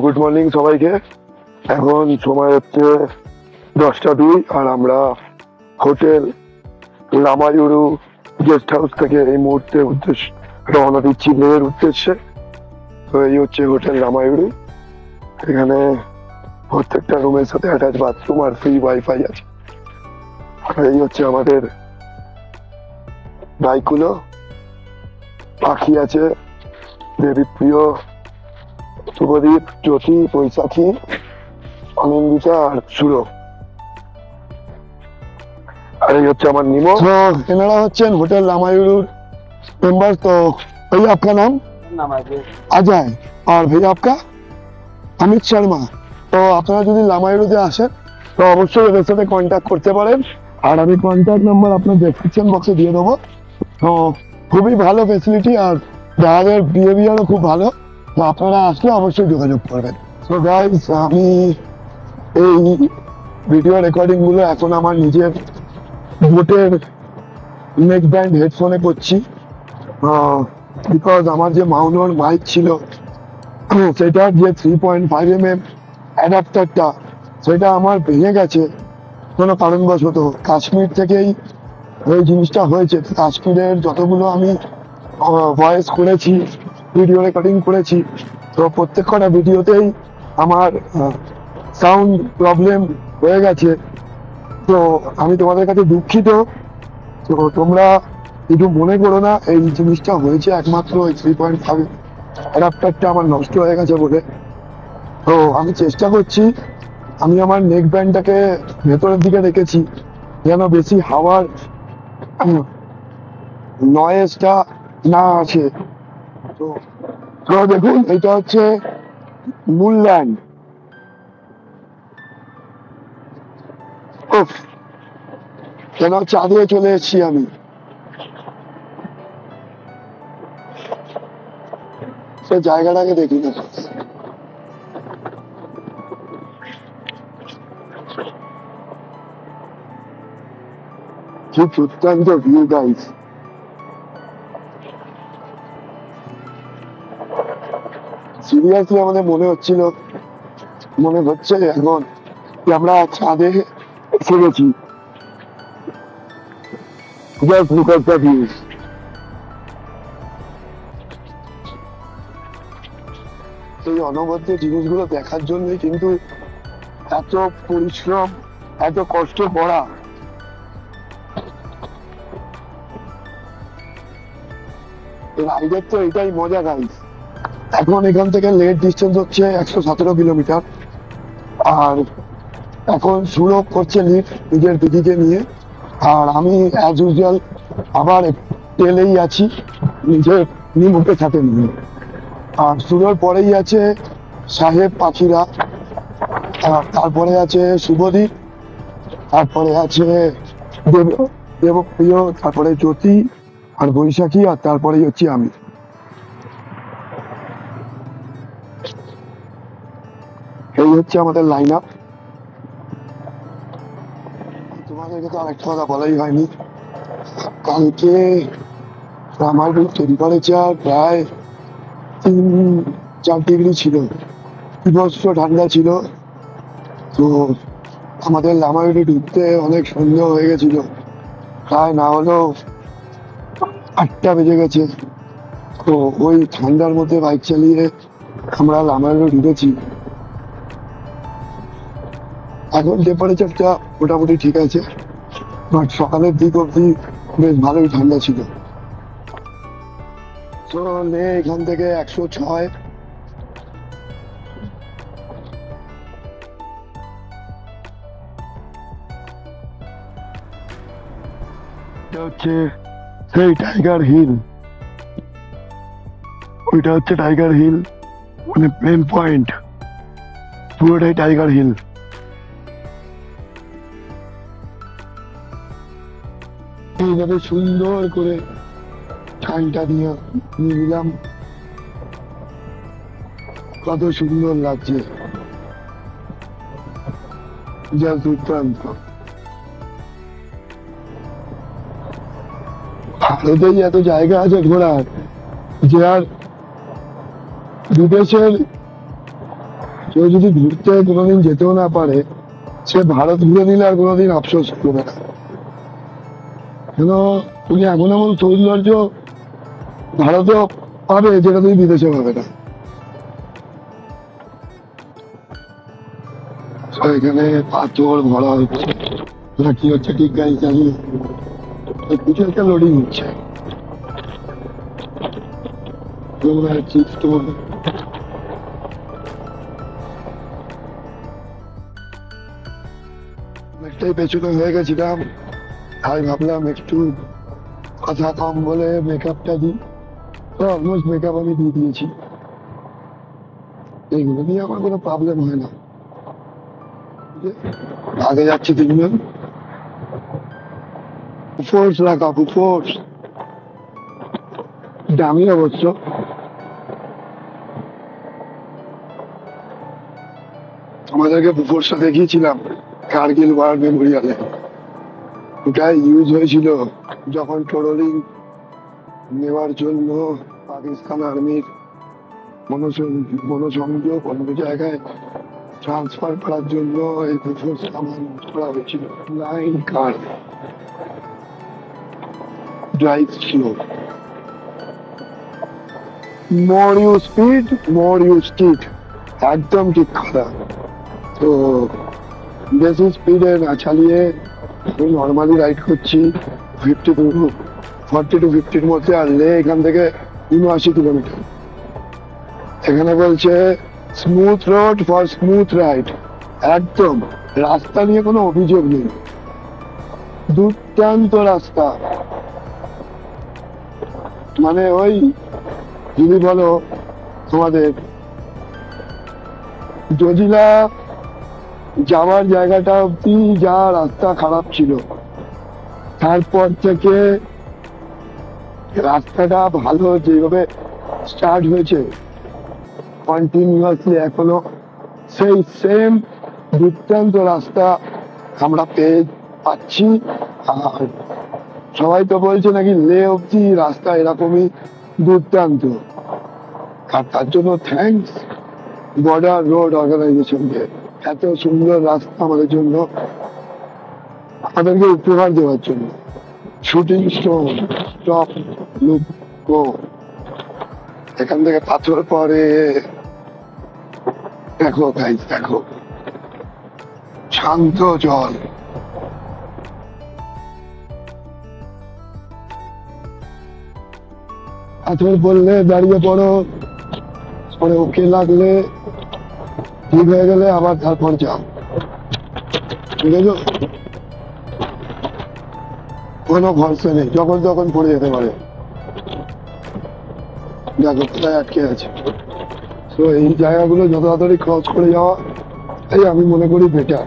Good morning সবাইকে। এখন সময় হচ্ছে 10টা 2 আর আমরা হোটেল লামায়ুরু গেস্ট হাউস থেকে এই মুহূর্তে রওনা দিচ্ছি লেহের উদ্দেশ্যে। তো এই হচ্ছে হোটেল লামায়ুরু। এখানে প্রত্যেকটা রুমের সাথে অ্যাটাচ বাথরুম আর ফ্রি ওয়াইফাই আছে। আর এই হচ্ছে আমাদের বাইকগুলো, পাখি আছে, দেবীপ্রিয়, শুভদীপ, জ্যোতি, বৈশাখী, অনিন্দিতা আর সুরভ। আর এই হচ্ছে আমার নিমো। তো এনারা হচ্ছেন হোটেল लामायुरू मेंबर। तो भैया आपका नाम? अजय। और भैया आपका? अमित शर्मा। তো আপনারা যদি লামায়ুরুতে আসেন তো অবশ্যই এদের সাথে কন্ট্যাক্ট করতে পারেন, আর আমি কন্ট্যাক্ট নাম্বার আপনার ডেসক্রিপশন বক্সে দিয়ে দেবো। তো খুবই ভালো ফেসিলিটি আর যাদের বিহেভিয়ারও খুব ভালো। তো আপনারা আসলে অবশ্যই যোগাযোগ করবেন। সো গাইস, আমি এই ভিডিও রেকর্ডিং গুলো এখন আমার নিজের বোটের নেক ব্যান্ড হেডফোনে করছি, বিকজ আমার যে মাউনোর মাইক ছিল সেটার যে 3.5mm অ্যাডাপ্টারটা সেটা আমার ভেঙে গেছে কোনো কারণবশত। কাশ্মীর থেকেই এই জিনিসটা হয়েছে। কাশ্মীরের যতগুলো আমি ভয়েস করেছি, ভিডিও রেকর্ডিং করেছি, তো প্রত্যেকটা ভিডিওতেই আমার সাউন্ড প্রবলেম হয়ে গেছে। তো আমি তোমাদের কাছে দুঃখিত। তো তোমরা একটু মনে করো না, এই জিনিসটা হয়েছে একমাত্র ওই 3.5 অ্যাডাপ্টারটা আমার নষ্ট হয়ে গেছে বলে। তো আমি চেষ্টা করছি, আমি আমার নেক ব্যান্ডটাকে ভেতরের দিকে রেখেছি যেন বেশি হাওয়ার নয়েজটা না আসে। তো দেখুন, এটা হচ্ছে মুনল্যান্ড। কেন চাঁদে চলে এসেছি আমি। সে জায়গাটাকে দেখি না, কি দুর্দান্ত ভিউ গাইস। সিরিয়াসলি আমাদের মনে হচ্ছে এখন যে আমরা চাঁদে এসে গেছি। Just look at the views. এই অনবদ্য জিনিসগুলো দেখার জন্য কিন্তু এত পরিশ্রম, এত কষ্ট করা। রাইডের তো এটাই মজা গাইস। এখন এখান থেকে লেট ডিস্টেন্স হচ্ছে 117 কিলোমিটার। আর এখন সুরভ করছে লিড নিজের দিদিকে নিয়ে, আর আমি অ্যাজ ইউজুয়াল আবার টেলেই আছি নিজের নিমুখে সাথে নিয়ে। আর সুরভ পরেই আছে সাহেব পাখিরা, আর তারপরে আছে শুভদীপ, তারপরে আছে দেবপ্রিয়, তারপরে জ্যোতি আর বৈশাখী, আর তারপরেই হচ্ছে আমি। এই হচ্ছে আমাদের লাইন আপ। তোমাদেরকে তো আরেকটা কথা বলাই হয়নি, কালকে আমার টেম্পারেচার প্রায় 3-4 ডিগ্রি ছিল, বিভৎস ঠান্ডা ছিল। তো আমাদের লামায়ুরু ঢুকতে অনেক সন্দেহ হয়ে গেছিল, প্রায় না হলেও 8টা বেজে গেছে। তো ওই ঠান্ডার মধ্যে বাইক চালিয়ে আমরা লামায়ুরু ঢুকেছি। এখন টেম্পারেচারটা মোটামুটি ঠিক আছে, বাট সকালের দিক অব্দি বেশ ভালোই ঠান্ডা ছিল। তো এখান থেকে 106। এটা হচ্ছে সেই টাইগার হিল, ওইটা হচ্ছে টাইগার হিল, মানে প্লেন পয়েন্ট, পুরোটাই টাইগার হিল। এইভাবে সুন্দর করে ঠান্ডা নিয়ে নিলাম, কত সুন্দর লাগছে, যা দুর্দান্ত। ভারতেই এত জায়গা আছে ঘোরার যে আর বিদেশের কেউ যদি ঘুরতে কোনোদিন যেতেও না পারে, সে ভারত ঘুরে নিলে আর কোনোদিন আফসোস করবে না। কেন, তুমি এমন এমন সৌন্দর্য ভারতেও পাবে যেটা তুমি বিদেশে পাবে না। এখানে পাথর ভরা হচ্ছে, কি হচ্ছে ঠিক গাড়ি চালিয়ে কিছু একটা লোডিং হচ্ছে। অনেকটাই পেছনে হয়ে গেছিলাম, তাই ভাবলাম একটু কথা কম বলে মেকআপটা দিই। তো অলমোস্ট মেকআপ আমি দিয়ে দিয়েছি, এইগুলো নিয়ে আমার কোনো প্রবলেম হয় না। আগে যাচ্ছি তিনজন, ফোর্স রাখা, ফোর্স দামি অবশ্য। আমাদেরকে ফোর্সটা দেখিয়েছিলাম কার্গিল ওয়ার মেমোরিয়ালে, ওটাই ইউজ হয়েছিল যখন ট্রোলিং নেওয়ার জন্য পাকিস্তান আর্মির মনোসংযোগ অন্য জায়গায় ট্রান্সফার করার জন্য এই ফোর্স আমার ইউজ করা হয়েছিল। Line car drive slow, more you speed more you stick, একদম ঠিক কথা। তো বেশি স্পিডে না চালিয়ে আমি নর্মালি রাইড করছি 40 to 50-র মধ্যে, আর লে এখান থেকে 79 কিলোমিটার। এখানে বলছে smooth road for smooth ride, একদম রাস্তা নিয়ে কোনো অভিযোগ নেই, দুর্দান্ত রাস্তা। মানে ওই যদি বলো তোমাদের জজিলা যাওয়ার জায়গাটা অব্দি যা রাস্তা খারাপ ছিল, তারপর থেকে রাস্তাটা ভালো যেভাবে স্টার্ট হয়েছে কন্টিনিউয়াসলি এখনো সেই সেম দুর্দান্ত রাস্তা আমরা পেয়ে পাচ্ছি। আর সবাই তো বলছে নাকি লে অব্দি রাস্তা এরকমই দুর্দান্ত, আর তার জন্য থ্যাঙ্কস বর্ডার রোড অর্গানাইজেশনকে, এত সুন্দর রাস্তা আমাদের জন্য, আমাদেরকে উপহার দেওয়ার জন্য। শুটিং স্টোন স্টপ লুক গো, এখান থেকে পাথর পরে দেখো গাইস, দেখো শান্ত জল। পাথর পড়লে দাঁড়িয়ে পড়ো, পরে ওকে লাগলে ঠিক হয়ে গেলে আবার তারপর যাও, ঠিক আছে? কোনো ভরসা নেই, যখন তখন পড়ে যেতে পারে। দেখো কোথায় আটকে আছে। তো এই জায়গাগুলো যত তাড়াতাড়ি ক্রস করে যাওয়া এই আমি মনে করি বেটার।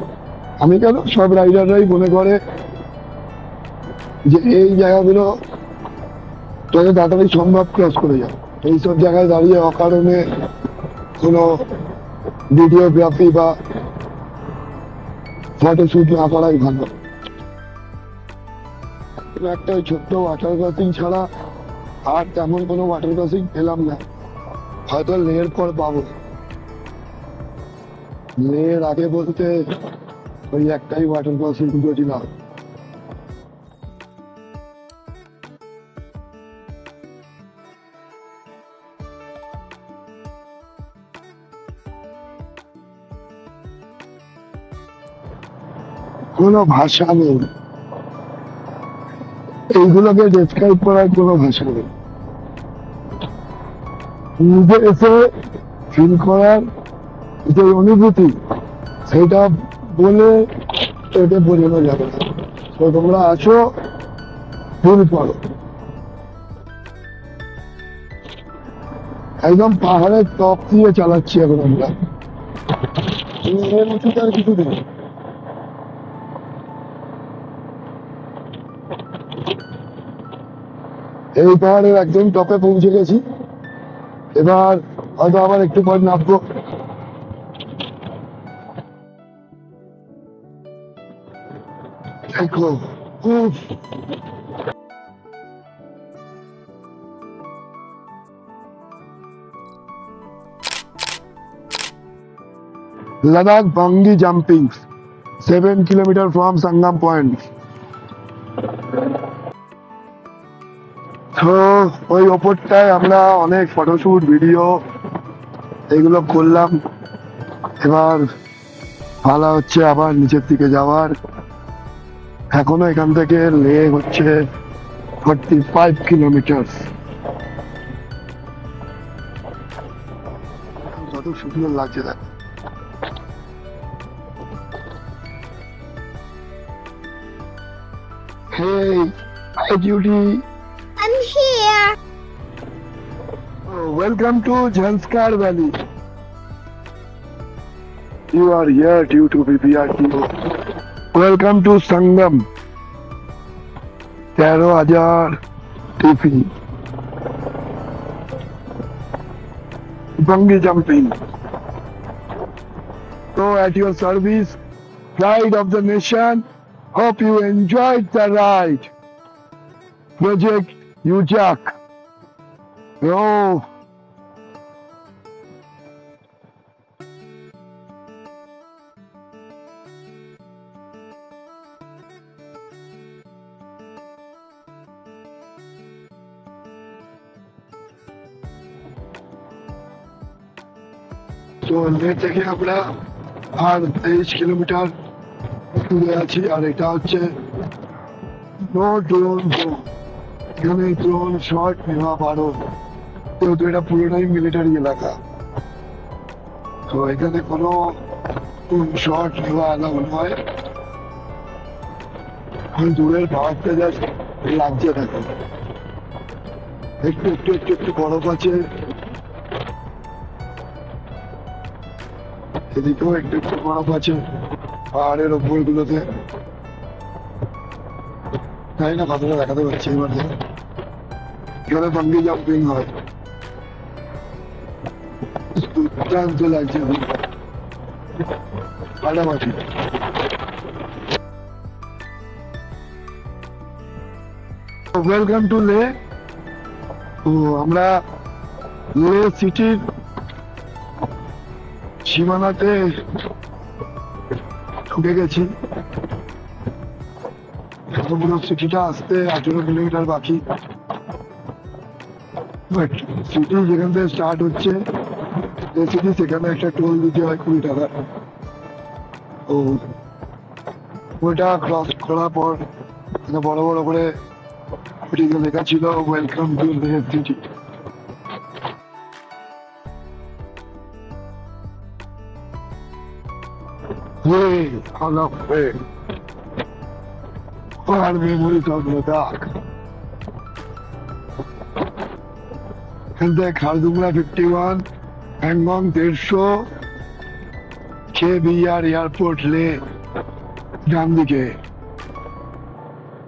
আমি কেন, সব রাইডাররাই মনে করে যে এই জায়গাগুলো যত তাড়াতাড়ি সম্ভব ক্রস করে যাও। এইসব জায়গায় দাঁড়িয়ে অকারণে কোনো ভিডিওগ্রাফি বা ফটোশুট না করাই ভালো। একটা ছোট্ট ওয়াটার ক্রসিং ছাড়া আর তেমন কোনো ওয়াটার ক্রসিং পেলাম না, হয়তো লের পর পাবো। লের আগে বলতে ওই একটাই ওয়াটার ক্রসিং জটিলা। কোনো ভাষা নেই, এইগুলোকে ডেসক্রাইব করার কোনো ভাষা নেই। নিজে এসে ফিল করার যে অনুভূতি, সেটা বলে এটা বোঝানো যাবে না। তো তোমরা আসো, ফিল করো। একদম পাহাড়ের টপ দিয়ে চালাচ্ছি এখন আমরা, এর উঁচুতে আর কিছু নেই। এই পাহাড়ের একদম টপে পৌঁছে গেছি, এবার হয়তো আবার একটু পর নামবো। দেখো উফ, Ladakh bungee jumping 7 kilometers from Sangam Point. তো ওই ওপরটায় আমরা অনেক ফটোশুট ভিডিও এগুলো করলাম। এবার ভালো হচ্ছে আবার নিচের দিকে যাওয়ার। এখনো এখান থেকে লে হচ্ছে 45 কিলোমিটার। কত সুন্দর লাগছে দেখ। Hey, hi Judy. I'm here. Oh, welcome to Janskar Valley. You are here due to BBRTO. Welcome to Sangam. 13,000 TP. Bungee jumping. So at your service, pride of the nation. Hope you enjoyed the ride. Project UJAC. Oh. তো লে থেকে আমরা আর 23 kilometre দূরে আছি। আর এটা হচ্ছে no drone zone. এখানে drone shot নেওয়া বারণ, যেহেতু এটা পুরোটাই মিলিটারি এলাকা। তো এখানে কোনো শট নেওয়া অ্যালাউ নয়। দূরের পাহাড়টা জাস্ট লাগছে থাকে, একটু একটু একটু একটু বরফ আছে, এদিকেও একটু একটু বরফ আছে পাহাড়ের ওপর গুলোতে। তাই না কতটা দেখাতে পারছি এবার দেখো। এখানে বাঙ্গি জাম্পিং হয়, দুর্দান্ত লাগছে ফাটাফাটি। ওয়েলকাম টু লে। তো আমরা লে সিটির সীমানাতে ঢুকে গেছি। পুরো সিটিটা আসতে 18 কিলোমিটার বাকি। বাট সিটি যেখান থেকে স্টার্ট হচ্ছে সিটি, সেখানে একটা টোল দিতে হয় 20 টাকা। ও ওটা ক্রস করার পর বড় বড় করে ওটিতে লেখা ছিল ওয়েলকাম টু লে city. Hey, all of it. Our memories of Ladakh. And the Khardungla 51, Pangong 150, KBR Airport Le, ডান দিকে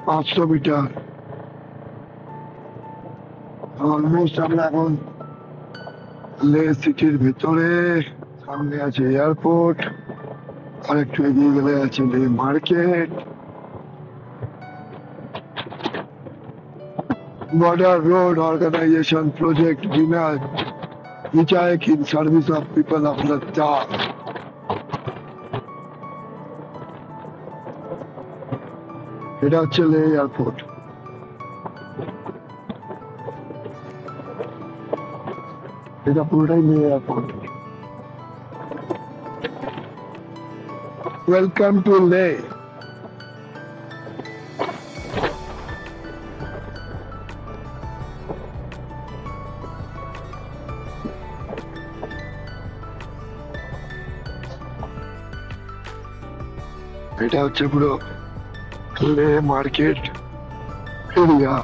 500 মিটার। অলমোস্ট আমরা এখন লে সিটির ভেতরে। সামনে আছে এয়ারপোর্ট, আর একটু এগিয়ে গেলে আছে লে market. Border Road Organization Project winner, Vichayek in service of people of Ladakh. এটা হচ্ছে লে এয়ারপোর্ট। এটা পুরোটাই লে এয়ারপোর্ট। ওয়েলকাম টু লে। এটা হচ্ছে পুরো লে মার্কেট এরিয়া।